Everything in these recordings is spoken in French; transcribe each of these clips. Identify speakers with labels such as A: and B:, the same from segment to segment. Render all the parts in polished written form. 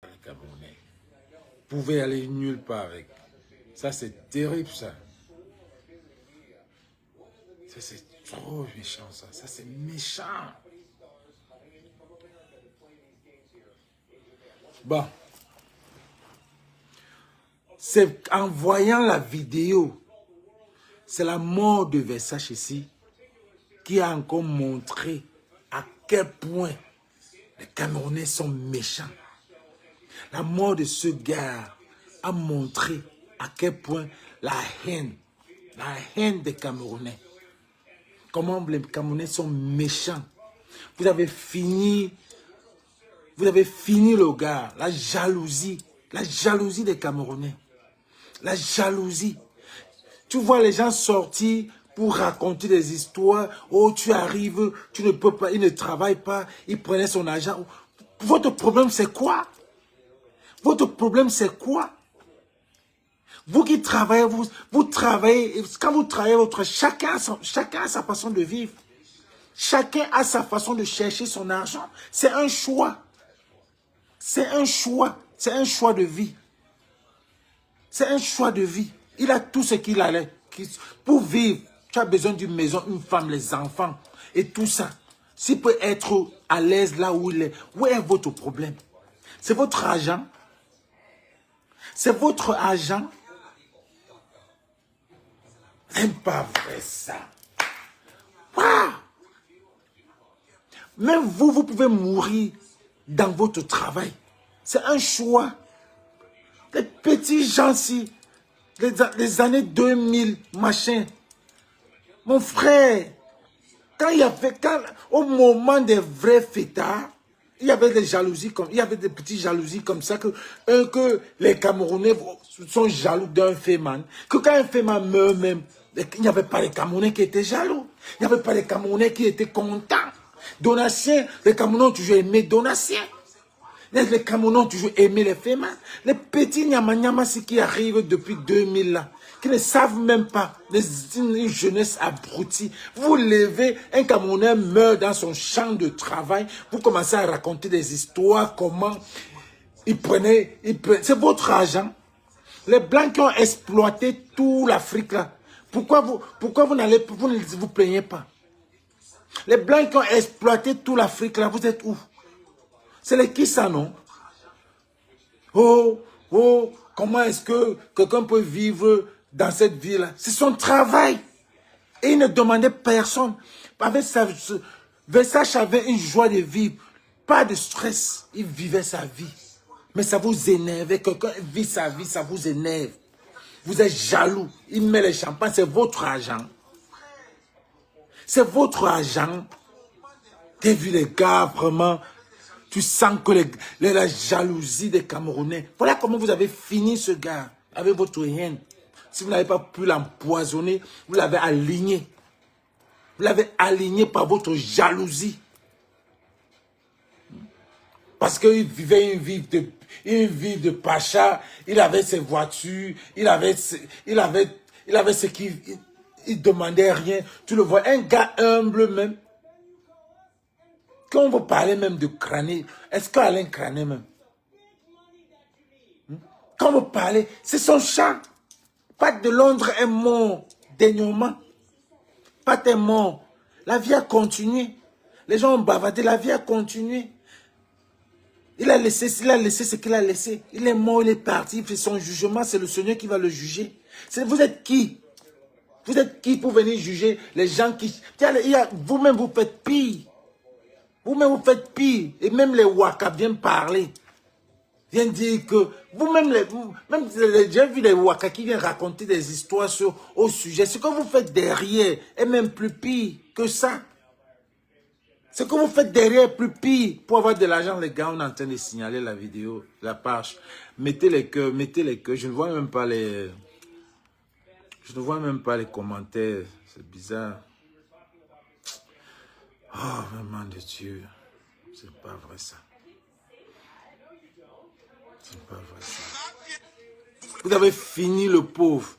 A: les Camerounais. Vous pouvez aller nulle part avec. Ça, c'est terrible, ça. Ça, c'est trop méchant, ça. Ça, c'est méchant. Bon. C'est en voyant la vidéo, c'est la mort de Versace ici qui a encore montré à quel point les Camerounais sont méchants. La mort de ce gars a montré à quel point la haine des Camerounais, comment les Camerounais sont méchants. Vous avez fini le gars, la jalousie des Camerounais. La jalousie. Tu vois les gens sortir pour raconter des histoires. Oh, tu arrives, tu ne peux pas, il ne travaille pas, il prenait son argent. Votre problème, c'est quoi? Votre problème, c'est quoi? Vous qui travaillez, vous travaillez, quand vous travaillez, chacun a sa façon de vivre. Chacun a sa façon de chercher son argent. C'est un choix. C'est un choix. C'est un choix de vie. C'est un choix de vie. Il a tout ce qu'il allait. Pour vivre, tu as besoin d'une maison, une femme, les enfants et tout ça. S'il peut être à l'aise là où il est, où est votre problème? C'est votre argent. C'est votre argent. C'est pas vrai ça. Waouh! Même vous pouvez mourir dans votre travail. C'est un choix. Les petits gens-ci, les années 2000, machin. Mon frère, au moment des vrais fêtards, il y avait des jalousies il y avait des petites jalousies comme ça que les Camerounais sont jaloux d'un Féman. Que quand un Féman meurt même, il n'y avait pas les Camerounais qui étaient jaloux. Il n'y avait pas les Camerounais qui étaient contents. Donatien, les Camerounais ont toujours aimé Donatien. Les Camerounais ont toujours aimé les Féman. Les petits Nyama-Nyamassi qui arrivent depuis 2000 là, qui ne savent même pas, une jeunesse abrutie. Vous levez, un Camerounais meurt dans son champ de travail, vous commencez à raconter des histoires, comment il prenait, c'est votre argent. Les Blancs qui ont exploité toute l'Afrique là, pourquoi vous ne vous plaignez pas? Les Blancs qui ont exploité toute l'Afrique là, vous êtes où? C'est les qui ça, non? Oh, comment est-ce que quelqu'un peut vivre dans cette ville-là? C'est son travail. Et il ne demandait personne. Versace avait une joie de vivre. Pas de stress. Il vivait sa vie. Mais ça vous énerve. Quelqu'un vit sa vie, ça vous énerve. Vous êtes jaloux. Il met les champagnes. C'est votre argent. C'est votre argent. T'as vu les gars, vraiment... Tu sens que la jalousie des Camerounais. Voilà comment vous avez fini ce gars avec votre haine. Si vous n'avez pas pu l'empoisonner, vous l'avez aligné. Vous l'avez aligné par votre jalousie. Parce qu'il vivait une vie de pacha. Il avait ses voitures. Il avait ce qu'il... Il demandait rien. Tu le vois, un gars humble même. Quand on veut parler même de crâner, est-ce qu'Alain crânait même? Quand on veut parler, c'est son chant. Pat de Londres est mort dernièrement. Pat est mort. La vie a continué. Les gens ont bavardé, la vie a continué. Il a laissé ce qu'il a laissé. Il est mort, il est parti, il fait son jugement, c'est le Seigneur qui va le juger. Vous êtes qui? Vous êtes qui pour venir juger les gens qui... Vous-même, vous faites pire. Vous-même, vous faites pire. Et même les Waka viennent parler. Viennent dire que... J'ai vu les Waka qui viennent raconter des histoires au sujet. Ce que vous faites derrière est même plus pire que ça. Ce que vous faites derrière est plus pire. Pour avoir de l'argent, les gars, on est en train de signaler la vidéo, la page. Mettez les cœurs, mettez les cœurs. Je ne vois même pas les... Je ne vois même pas les commentaires. C'est bizarre. Oh, maman de Dieu. C'est pas vrai ça. C'est pas vrai ça. Vous avez fini le pauvre.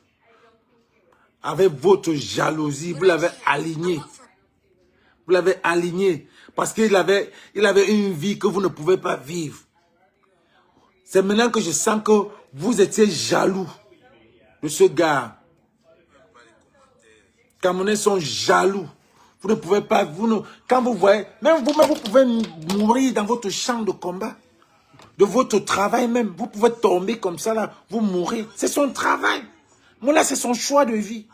A: Avec votre jalousie, vous l'avez aligné. Vous l'avez aligné. Parce qu'il avait une vie que vous ne pouvez pas vivre. C'est maintenant que je sens que vous étiez jaloux de ce gars. Les Camerounais sont jaloux. Vous ne pouvez pas, quand vous voyez, même vous-même, vous pouvez mourir dans votre champ de combat. De votre travail même. Vous pouvez tomber comme ça, là, vous mourrez. C'est son travail. Moi, là, c'est son choix de vie.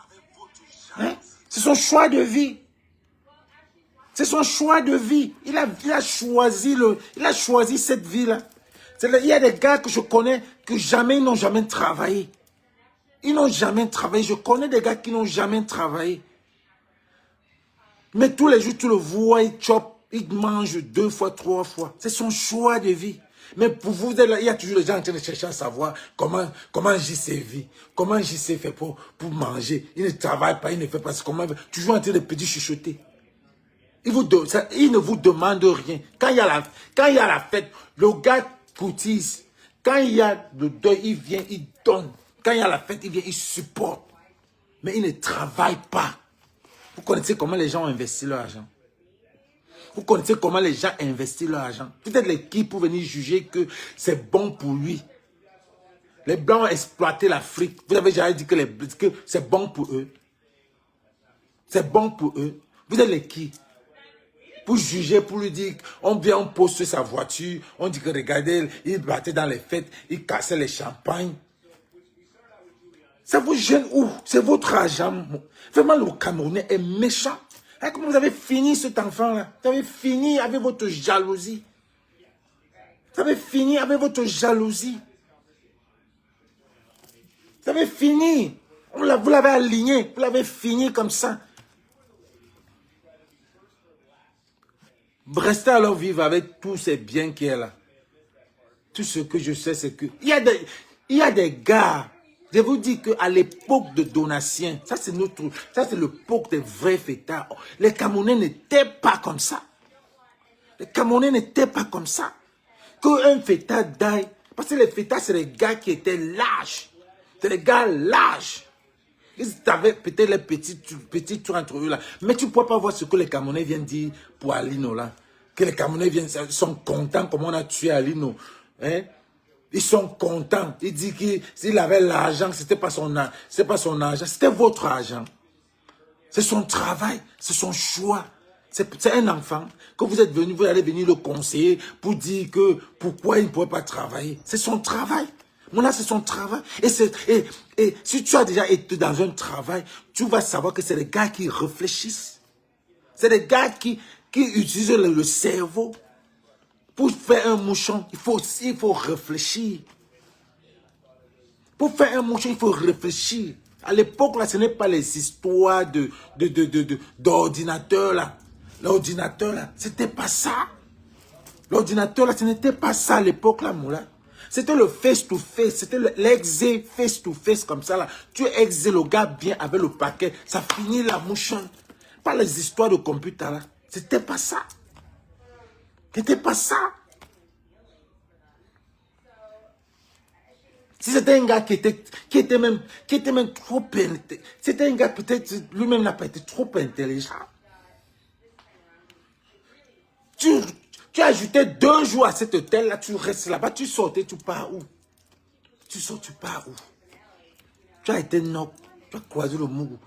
A: Hein? C'est son choix de vie. C'est son choix de vie. Il a choisi cette vie-là. Il y a des gars que je connais que ils n'ont jamais travaillé. Ils n'ont jamais travaillé. Je connais des gars qui n'ont jamais travaillé. Mais tous les jours, tu le vois, il chope, il mange 2 fois, 3 fois. C'est son choix de vie. Mais pour vous, il y a toujours les gens en train de chercher à savoir comment JC vit, comment JC fait pour manger. Il ne travaille pas, il ne fait pas ce comment. Toujours en train de petit chuchoter. Il ne vous demande rien. Quand il y a la fête, le gars coutise. Quand il y a le deuil, il vient, il donne. Quand il y a la fête, il vient, il supporte. Mais il ne travaille pas. Vous connaissez comment les gens ont investi leur argent. Vous connaissez comment les gens investissent leur argent. Peut-être l'équipe pour venir juger que c'est bon pour lui. Les Blancs ont exploité l'Afrique. Vous avez déjà dit que c'est bon pour eux. C'est bon pour eux. Vous êtes les qui? Pour juger, pour lui dire, on vient, on pose sur sa voiture, on dit que regardez, il battait dans les fêtes, il cassait les champagnes. Ça vous gêne où? C'est votre argent. Vraiment, le Camerounais est méchant. Et comment vous avez fini cet enfant-là? Vous avez fini avec votre jalousie. Vous avez fini avec votre jalousie. Vous avez fini. Vous l'avez aligné. Vous l'avez fini comme ça. Restez alors vivre avec tous ces biens qu'il y a là. Tout ce que je sais, c'est que... Il y a des gars... Je vous dis qu'à l'époque de Donatien, ça c'est l'époque des vrais fêtards. Les Camerounais n'étaient pas comme ça. Les Camerounais n'étaient pas comme ça. Qu'un fêtard d'aille, parce que les fêtards, c'est les gars qui étaient lâches. C'est les gars lâches. Ils avaient peut-être les petits tours entre eux là. Mais tu ne peux pas voir ce que les Camerounais viennent dire pour Alino là. Que les Camerounais sont contents comment on a tué Alino. Hein? Ils sont contents. Il dit qu'il avait l'argent, ce n'était pas son argent. C'était votre argent. C'est son travail, c'est son choix. C'est un enfant que vous êtes venu, vous allez venir le conseiller pour dire que pourquoi il ne pourrait pas travailler. C'est son travail. Moi là, c'est son travail. Et si tu as déjà été dans un travail, tu vas savoir que c'est les gars qui réfléchissent. C'est les gars qui utilisent le cerveau. Pour faire un mouchon, il faut réfléchir. Pour faire un mouchon, il faut réfléchir. À l'époque, là, ce n'est pas les histoires d'ordinateur, là. L'ordinateur, là, c'était pas ça. L'ordinateur, là, ce n'était pas ça à l'époque, là, moula. C'était le face-to-face. C'était l'exé face-to-face, comme ça, là. Tu exé le gars bien avec le paquet. Ça finit la mouchon. Pas les histoires de computer, là. C'était pas ça. C'était pas ça. Si c'était un gars qui était même trop pénétré, c'était un gars peut-être lui-même n'a pas été trop intelligent. Tu ajoutais 2 jours à cet hôtel-là, tu restes là-bas, tu sortais, tu pars où? Tu sors, tu pars où? Tu as été knock, tu as croisé le mougou.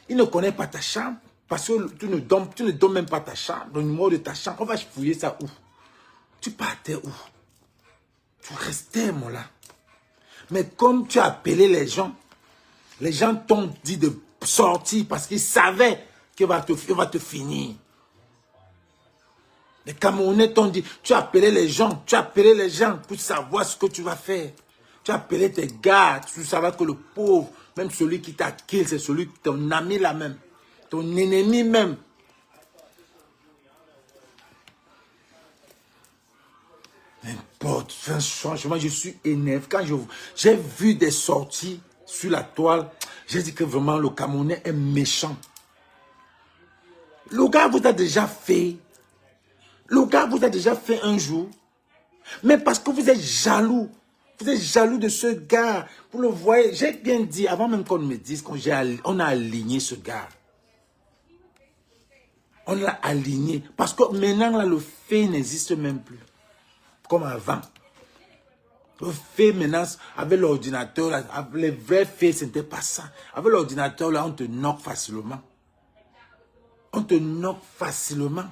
A: Il ne connaît pas ta chambre. Parce que tu ne donnes même pas ta chambre, le numéro de ta chambre. On va fouiller ça où? Tu partais où? Tu restais, mon là. Mais comme tu as appelé les gens t'ont dit de sortir parce qu'ils savaient qu'il va te finir. Les Camerounais t'ont dit, tu as appelé les gens pour savoir ce que tu vas faire. Tu as appelé tes gars, tu savais que le pauvre, même celui qui t'a kill, c'est celui, ton ami là même. Ton ennemi même. N'importe. Franchement, je suis énervé. Quand j'ai vu des sorties sur la toile, j'ai dit que vraiment le Camerounais est méchant. Le gars vous a déjà fait. Le gars vous a déjà fait un jour. Mais parce que vous êtes jaloux. Vous êtes jaloux de ce gars. Vous le voyez. J'ai bien dit, avant même qu'on me dise qu'on a aligné ce gars. On l'a aligné. Parce que maintenant, là, le fait n'existe même plus. Comme avant. Le fait maintenant, avec l'ordinateur, les vrais faits, ce n'était pas ça. Avec l'ordinateur, là, on te knock facilement. On te knock facilement.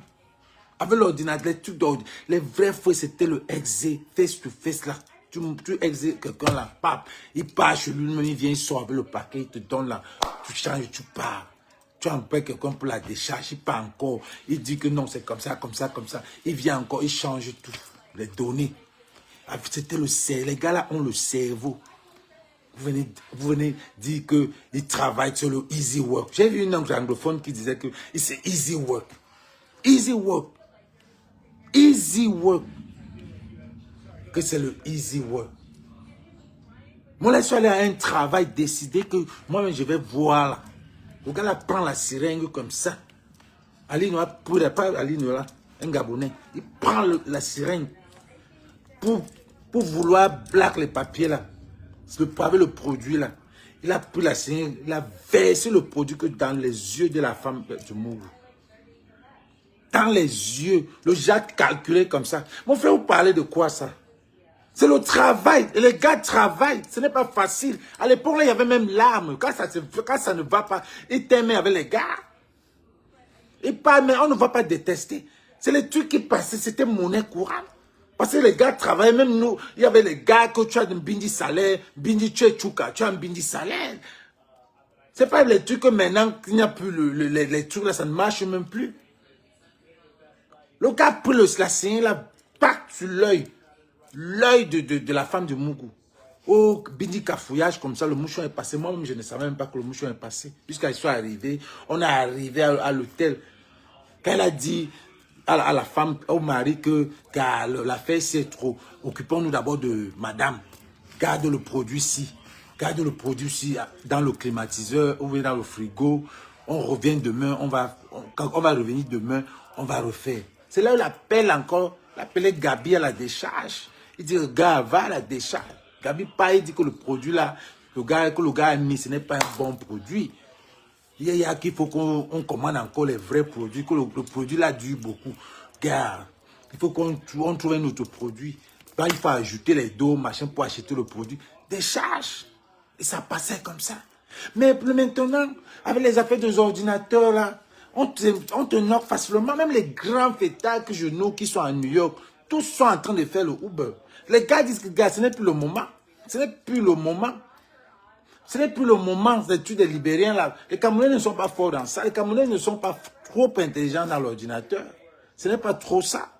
A: Avec l'ordinateur, les trucs d'ordinateur, les vrais faits, c'était le exé, face to face là. Tu exé quelqu'un là, pape, il part chez lui-même, il vient, il sort avec le paquet, il te donne là, tu changes, tu pars. Tu emploies quelqu'un pour la décharge, il part encore, il dit que non, c'est comme ça, comme ça, comme ça. Il vient encore, il change tout, les données. C'était le cerveau, les gars là ont le cerveau. Vous venez dire qu'ils travaillent sur le easy work. J'ai vu une anglophone qui disait que c'est easy work. Easy work. Easy work. Que c'est le easy work. Moi, là, je suis allé à un travail décidé que moi-même, je vais voir là. Le gars là prend la seringue comme ça. Ali Noa, pas Ali Noa, un Gabonais. Il prend la seringue pour vouloir black les papiers là. Avec le produit là. Il a pris la seringue, il a versé le produit que dans les yeux de la femme du Mougou. Dans les yeux. Le Jacques calculé comme ça. Mon frère, vous parlez de quoi ça? C'est le travail. Et les gars travaillent. Ce n'est pas facile. À l'époque, il y avait même l'arme. Quand ça ne va pas, ils t'aimaient avec les gars. Et pas, mais on ne va pas détester. C'est les trucs qui passaient. C'était monnaie courante. Parce que les gars travaillaient. Même nous, il y avait les gars que tu as un bindi salaire. Bindi, tu es tchouka. Tu as un bindi salaire. C'est pas les trucs que maintenant, il n'y a plus les trucs là, ça ne marche même plus. Le gars a pris la seringue là, pack sur l'œil. L'œil de la femme de Mougou. Oh, bindi cafouillage comme ça, le mouchon est passé. Moi-même, je ne savais même pas que le mouchon est passé. Jusqu'à ce soit arrivé, on est arrivé à l'hôtel. Quand elle a dit à la femme, au mari, que l'affaire c'est trop, occupons-nous d'abord de madame. Garde le produit ici. Garde le produit ici dans le climatiseur ou dans le frigo. On revient demain, quand on va revenir demain, on va refaire. C'est là où l'appelle encore, l'appelait Gabi à la décharge. Il dit, gars, va à la décharge. Gabi pas, il dit que le produit là, que le gars a mis, ce n'est pas un bon produit. Il y a qu'il faut qu'on commande encore les vrais produits, que le produit là dure beaucoup. Gars, il faut qu'on trouve un autre produit. Là, il faut ajouter les dos, machin, pour acheter le produit. Décharge. Et ça passait comme ça. Mais maintenant, avec les affaires des ordinateurs là, on te knock facilement. Même les grands fêtards que je nomme qui sont à New York, tous sont en train de faire le Uber. Les gars disent que gars, ce n'est plus le moment. Ce n'est plus le moment. Ce n'est plus le moment d'études des Libériens là. Les Camerounais ne sont pas forts dans ça. Les Camerounais ne sont pas trop intelligents dans l'ordinateur. Ce n'est pas trop ça.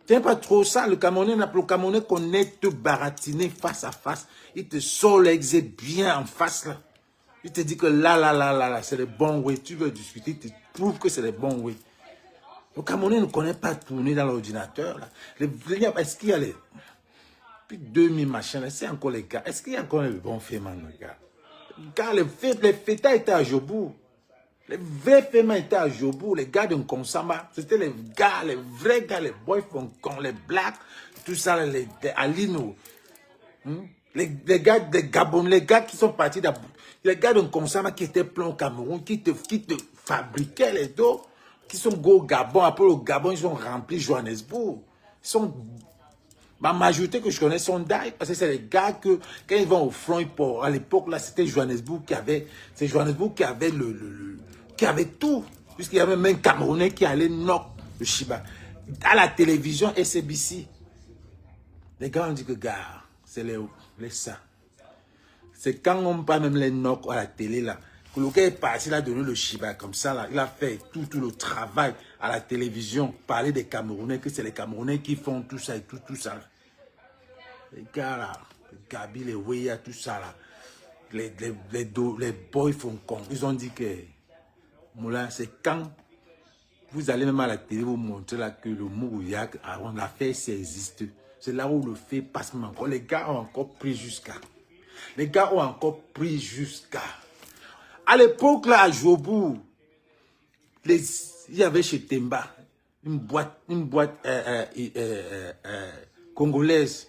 A: Ce n'est pas trop ça. Le Camerounais connaît te baratiner face à face. Il te sort l'exé bien en face là. Il te dit que là, c'est le bon way. Tu veux discuter, il te prouve que c'est le bon way. Le Camerounais ne connaît pas tourner dans l'ordinateur. Est-ce qu'il y a les... Puis 2000 machins, c'est encore les gars. Est-ce qu'il y a encore les bons fémins, les gars? Car les fêtards étaient à Jobourg. Les vrais fémins étaient à Jobourg. Les gars de Nkonsama, c'était les gars, les vrais gars, les boys Foncon, les blacks, tout ça, les Alino. Les gars des Gabon, les gars qui sont partis d'Abou. Les gars de Nkonsama qui étaient pleins au Cameroun, qui te fabriquaient les dos, qui sont go au Gabon. Après le Gabon, ils ont rempli Johannesburg. Ils sont... Ma majorité que je connais sont d'ailleurs, parce que c'est les gars que, quand ils vont au front, à l'époque, là, c'était Johannesburg qui avait, c'est Johannesburg qui avait qui avait tout. Puisqu'il y avait même un Camerounais qui allait knock le Shiba. À la télévision, SABC. Les gars ont dit que, gars, c'est les ça. C'est quand on parle même les knock à la télé, là, que le gars est parti, il a donné le Shiba comme ça, là. Il a fait tout le travail à la télévision, parler des Camerounais, que c'est les Camerounais qui font tout ça et tout ça. Les gars là, les Gabi, les Weya, tout ça là, les boys font con. Ils ont dit que, Moulin, c'est quand vous allez même à la télé vous montrer là que le Mougouyak, on l'a fait, ça existe. C'est là où le fait passe même encore. Les gars ont encore pris jusqu'à. Les gars ont encore pris jusqu'à. À l'époque là, à Jobourg, il y avait chez Temba une boîte congolaise.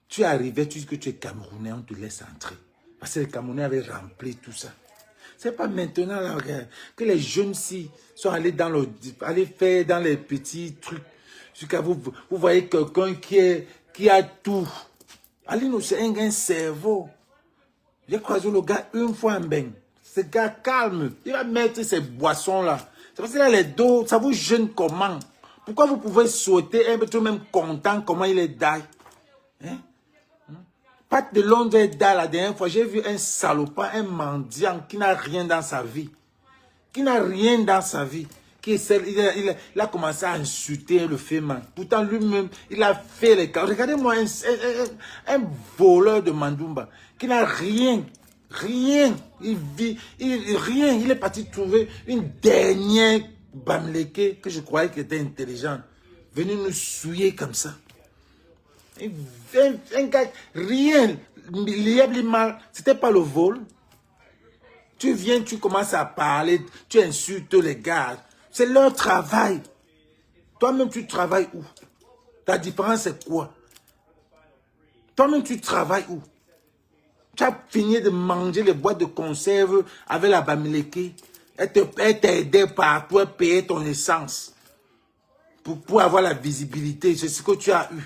A: Tu arrivais, tu dis que tu es Camerounais, on te laisse entrer. Parce que les Camerounais avaient rempli tout ça. C'est pas maintenant là, que les jeunes si sont allés aller faire dans les petits trucs. Jusqu'à vous voyez quelqu'un qui qui a tout. Alino, c'est un cerveau. J'ai croisé le gars une fois en bain. Ce gars calme. Il va mettre ces boissons-là. C'est parce qu'il a les dos. Ça vous gêne comment? Pourquoi vous pouvez sauter un peu tout même content comment il est d'ail? Hein? Pat de Londres est d'ail la dernière fois. J'ai vu un salopard, un mendiant qui n'a rien dans sa vie. Qui n'a rien dans sa vie. Il a commencé à insulter le fémin. Pourtant, lui-même, il a fait les cas. Regardez-moi un voleur de Mandumba qui n'a rien. Rien. Il vit. Rien. Il est parti trouver une dernière Bamileke que je croyais qu'il était intelligent. Venu nous souiller comme ça. Un gars, rien. Mal. C'était pas le vol. Tu viens, tu commences à parler, tu insultes les gars. C'est leur travail. Toi-même, tu travailles où? Ta différence, c'est quoi? Toi-même, tu travailles où? Tu as fini de manger les boîtes de conserve avec la Bamileke. Elle t'a aidé partout, elle payait ton essence. Pour avoir la visibilité, c'est ce que tu as eu.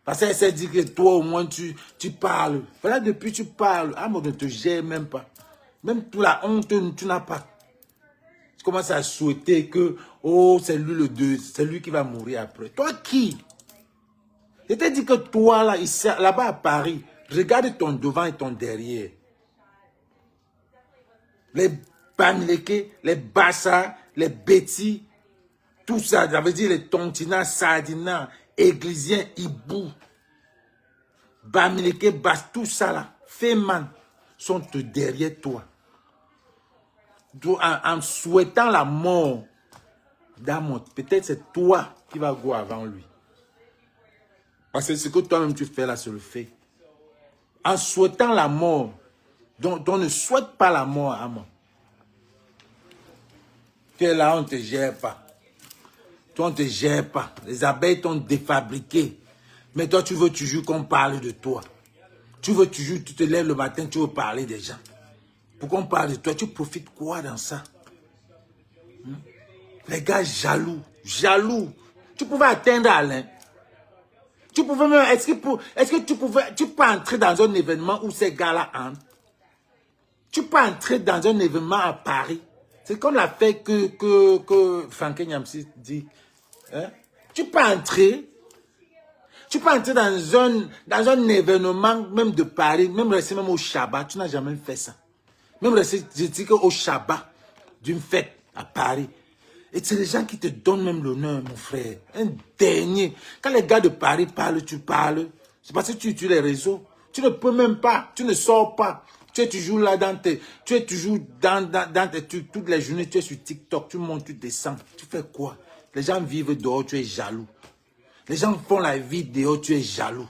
A: Parce qu'elle s'est dit que toi, au moins, tu parles. Voilà, depuis tu parles. Ah, moi, je ne te gère même pas. Même toute la honte, tu n'as pas. Tu commences à souhaiter que, oh, c'est lui le deux, c'est lui qui va mourir après. Toi qui? Je t'ai dit que toi, là, là-bas à Paris, regarde ton devant et ton derrière. Les Bamileke, les Bassa, les Betty, tout ça, ça veut dire les Tontina, Sardina, Églisiens, Ibou, Bamileke, Bass, tout ça là, Féman, sont derrière toi. En souhaitant la mort d'Amon, peut-être c'est toi qui vas go avant lui. Parce que ce que toi-même tu fais là, c'est le fait. En souhaitant la mort, donc ne souhaite pas la mort à Amon. Tu es là, on ne te gère pas. Toi, on ne te gère pas. Les abeilles t'ont défabriqué. Mais toi, tu veux toujours qu'on parle de toi. Tu veux toujours, tu te lèves le matin, tu veux parler des gens. Pourquoi on parle de toi? Tu profites quoi dans ça? Les gars jaloux, jaloux. Tu pouvais atteindre Alain. Tu pouvais même, est-ce que tu peux entrer dans un événement où ces gars-là entrent? Tu peux entrer dans un événement à Paris. C'est comme la fait que Franck Nyamsi dit. Hein? Tu peux entrer. Tu peux entrer dans un événement même de Paris, même rester même au Shabbat. Tu n'as jamais fait ça. Même rester, je dis qu'au Shabbat, d'une fête à Paris. Et c'est les gens qui te donnent même l'honneur, mon frère. Un dernier. Quand les gars de Paris parlent, tu parles. C'est parce que tu utilises les réseaux. Tu ne peux même pas. Tu ne sors pas. Tu es toujours là tu es toujours dans toutes les journées. Tu es sur TikTok. Tu montes, tu descends. Tu fais quoi? Les gens vivent dehors, tu es jaloux. Les gens font la vie dehors, tu es jaloux.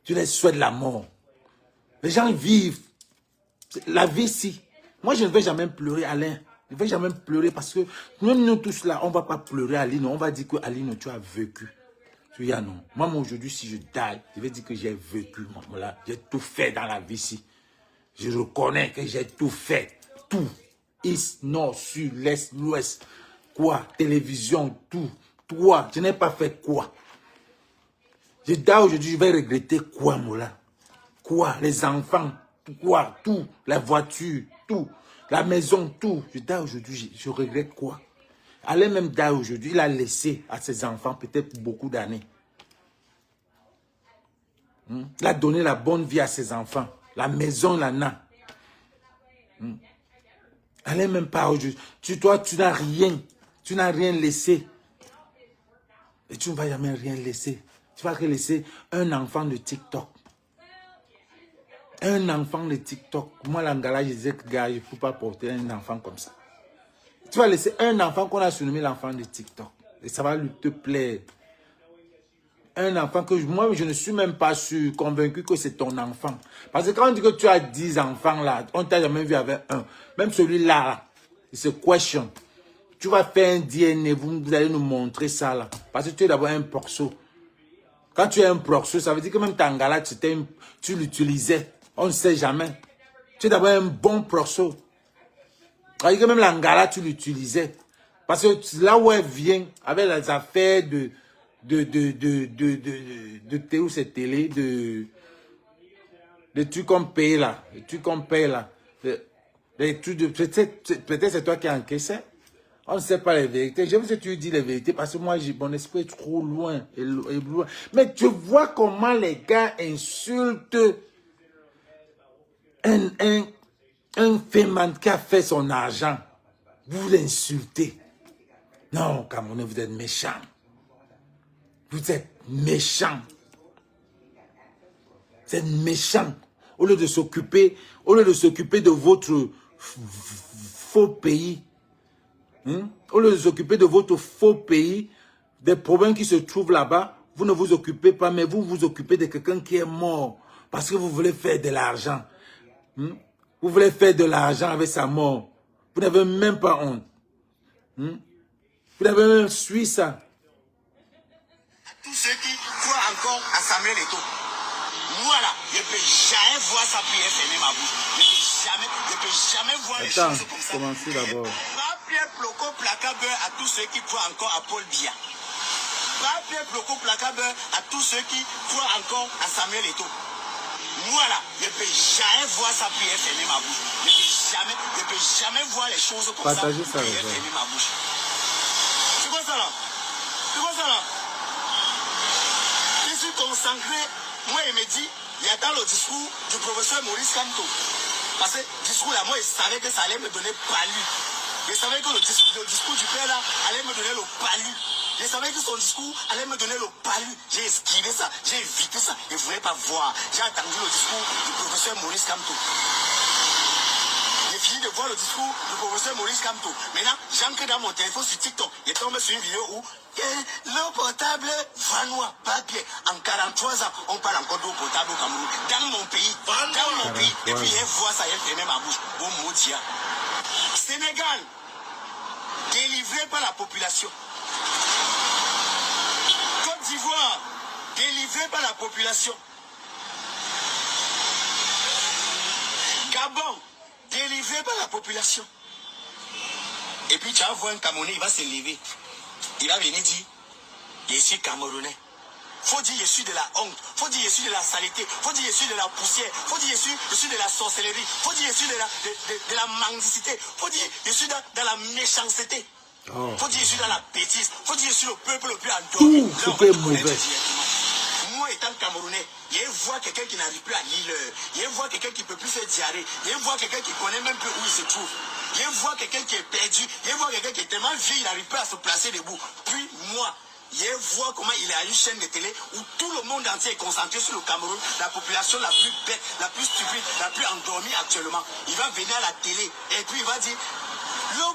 A: Tu les souhaites la mort. Les gens vivent la vie ici. Moi, je ne vais jamais pleurer, Alain. Je ne vais jamais pleurer parce que même nous tous là, on ne va pas pleurer à Aline. On va dire que Aline, tu as vécu. Tu dis, ah non. Moi, aujourd'hui, si je daille, je vais dire que j'ai vécu. J'ai tout fait dans la vie ici. Je reconnais que j'ai tout fait. Tout. Est, nord, sud, l'est, l'ouest. Quoi? Télévision, tout. Toi, je n'ai pas fait quoi? Je daille aujourd'hui, je vais regretter quoi, Moula? Quoi? Les enfants, quoi? Tout. La voiture, tout. La maison, tout. Je daille aujourd'hui, je regrette quoi? Alain même daille aujourd'hui, il a laissé à ses enfants peut-être beaucoup d'années. Il a donné la bonne vie à ses enfants. La maison, il en a. Alain même pas aujourd'hui. Toi, tu n'as rien. Tu n'as rien laissé. Et tu ne vas jamais rien laisser. Tu vas laisser un enfant de TikTok. Un enfant de TikTok. Moi, l'Angala, je disais que gars, je ne peux pas porter un enfant comme ça. Tu vas laisser un enfant qu'on a surnommé l'enfant de TikTok. Et ça va lui te plaire. Un enfant que moi, je ne suis même pas sûr, convaincu que c'est ton enfant. Parce que quand on dit que tu as 10 enfants là, on t'a jamais vu avec un. Même celui-là, c'est question. Tu vas faire un DNA, vous allez nous montrer ça là. Parce que tu es d'abord un proxo. Quand tu es un proxo, ça veut dire que même Tangala, tu l'utilisais. On ne sait jamais. Tu es d'abord un bon proxo. Ça veut dire que même l'Angala, tu l'utilisais. Parce que là où elle vient, avec les affaires où c'est télé, de trucs qu'on paye là, les trucs qu'on paye là, peut-être c'est toi qui as encaissé. On ne sait pas les vérités. Je vous ai toujours dit les vérités parce que moi, mon esprit est trop loin, loin. Mais tu vois comment les gars insultent un féman qui a fait son argent. Vous l'insultez. Non, Camerounais, vous êtes méchants. Vous êtes méchants. Vous êtes méchants. Au lieu de s'occuper de votre faux pays, au lieu de s'occuper de votre faux pays, des problèmes qui se trouvent là-bas, vous ne vous occupez pas, mais vous vous occupez de quelqu'un qui est mort parce que vous voulez faire de l'argent. Vous voulez faire de l'argent avec sa mort. Vous n'avez même pas honte. Vous n'avez même suivi ça.
B: Tous ceux qui croient encore à Samuel Eto'o, moi là, je ne peux jamais voir sa prière fermer ma bouche. Je ne peux jamais voir les choses comme ça.
A: Commencez d'abord.
B: Pas Pierre Ploko Placabeur à tous ceux qui croient encore à Paul Biya. Pas Pierre Ploko Placabeur à tous ceux qui croient encore à Samuel Eto'o. Moi là, je ne peux jamais voir sa prière fermer ma bouche. Je ne peux jamais voir les choses comme
A: Partagez
B: ça. Prière fermer ma bouche. C'est quoi ça là? C'est quoi ça là? Je suis consacré, moi il me dit, il y a dans le discours du professeur Maurice Kamto. Parce que le discours là, moi je savais que ça allait me donner palu. Je savais que le discours du père là allait me donner le palu. Je savais que son discours allait me donner le palu. J'ai esquivé ça, j'ai évité ça. Je ne voulais pas voir. J'ai attendu le discours du professeur Maurice Kamto. J'ai fini de voir le discours du professeur Maurice Kamto. Maintenant, j'entre dans mon téléphone sur TikTok. Je tombe sur une vidéo où l'eau potable vanois, papier. En 43 ans, on parle encore d'eau potable au Cameroun. Dans mon pays. Dans mon pays. Et puis, je vois ça, je ferme ma bouche. Au Moudia. Sénégal, délivré par la population. Côte d'Ivoire, délivré par la population. Gabon, délivré par la population. Et puis tu vas voir un Camerounais, il va se lever. Il va venir dire, je suis Camerounais. Faut dire je suis de la honte. Faut dire je suis de la saleté. Faut dire je suis de la poussière. Faut dire je suis de la sorcellerie. Faut dire je suis de la mendicité. Faut dire je suis dans la méchanceté.
A: Oh.
B: Faut dire je suis dans la bêtise. Faut dire je suis le peuple le plus endormi.
A: Tout ce qui est mauvais.
B: Moi étant Camerounais, je vois quelqu'un qui n'arrive plus à lire. Je vois quelqu'un qui ne peut plus faire diarrhée. Je vois quelqu'un qui ne connaît même plus où il se trouve. Je vois quelqu'un qui est perdu. Je vois quelqu'un qui est tellement vieux, il n'arrive plus à se placer debout. Puis moi, je vois comment il est à une chaîne de télé où tout le monde entier est concentré sur le Cameroun, la population la plus bête, la plus stupide, la plus endormie actuellement. Il va venir à la télé et puis il va dire l'eau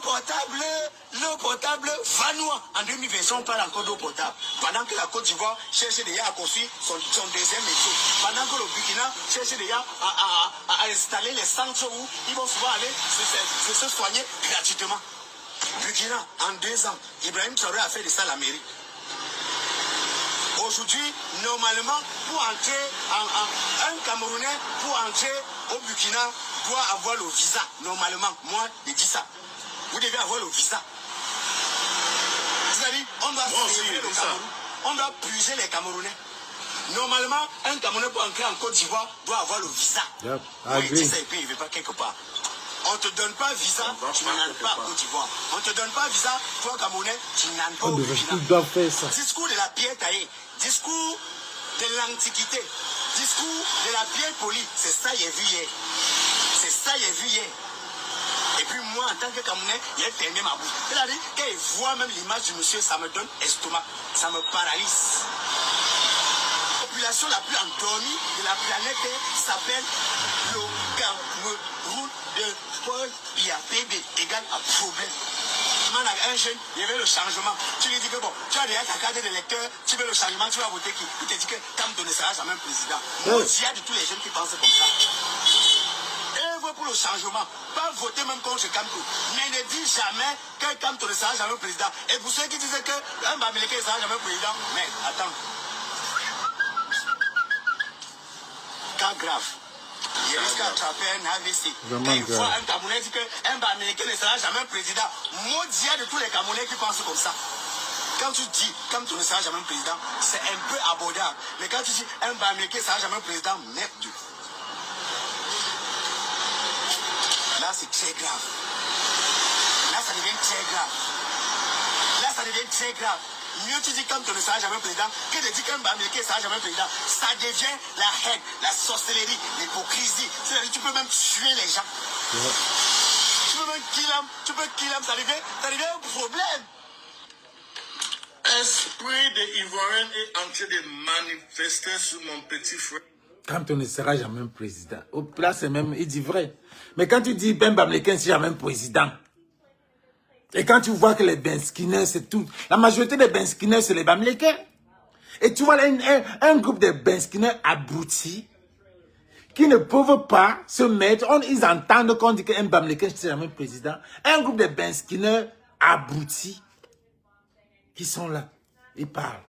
B: potable vanois. En 2020, on parle encore d'eau potable. Pendant que la Côte d'Ivoire cherche déjà à construire son deuxième métro. Pendant que le Burkina cherche déjà à installer les centres où ils vont souvent aller se soigner gratuitement. Burkina, en 2 ans, Ibrahim Traoré a fait de ça la mairie. Aujourd'hui, normalement, pour entrer, un Camerounais, pour entrer au Burkina, doit avoir le visa. Normalement, moi, je dis ça. Vous devez avoir le visa. C'est-à-dire, on doit célébrer le Cameroun. On doit puiser les Camerounais. Normalement, un Camerounais pour entrer en Côte d'Ivoire doit avoir le visa.
A: Yep.
B: Oui, il dit ça et puis il ne veut pas quelque part. On ne te donne pas visa, tu n'en pas au Côte d'Ivoire. On ne te donne pas visa, toi Camerounais, tu n'en pas au Burkina. Discours de la pierre taillée, discours de l'Antiquité, discours de la pierre polie. C'est ça j'ai vu hier. C'est ça j'ai vu hier. Et puis moi, en tant que Camerounais, j'ai fermé ma bouche. C'est-à-dire, quand je vois même l'image du monsieur, ça me donne estomac, ça me paralyse. La population la plus endormie de la planète s'appelle le Cameroun de Paul Biya. PB égale à problème. Un jeune, il veut le changement. Tu lui dis que bon, tu as déjà ta carte d'électeur, tu veux le changement, tu vas voter qui? Il te dit que Kamto ne sera jamais président. Moi, il y a de tous les jeunes qui pensent comme ça. Œuvre pour le changement, pas voter même contre Kamto. Mais ne dis jamais que Kamto ne sera jamais président. Et pour ceux qui disent qu'un Bamileke ne sera jamais président, mais attends. Cas grave. Il risque d'attraper un AVC. Quand il voit un Camerounais dire qu'un Bamileke ne sera jamais président, maudit de tous les Camerounais qui pensent comme ça. Quand tu dis, comme tu ne seras jamais président, c'est un peu abordable. Mais quand tu dis, un Bamileke ne sera jamais président, merde. Là, c'est très grave. Là, ça devient très grave. Là, ça devient très grave. Mieux tu dis comme tu ne seras jamais président que de dire qu'un Bamileke ne sera jamais président. Ça devient la haine, la sorcellerie, l'hypocrisie. C'est-à-dire tu peux même tuer les gens. Ouais. Tu peux même kill them, ça devient un problème. Esprit de Ivoirien est en train de manifester sur mon petit frère.
A: Quand on ne sera jamais président. Là, c'est même, il dit vrai. Mais quand tu dis Ben Bamileke ne sera jamais président, et quand tu vois que les Benskiners, c'est tout, la majorité des Benskiners, c'est les Bamileke. Et tu vois un groupe de Benskiners abrutis qui ne peuvent pas se mettre, ils entendent qu'on dit qu'un Bamileke ne sera jamais président. Un groupe de Benskiners abrutis qui sont là, ils parlent.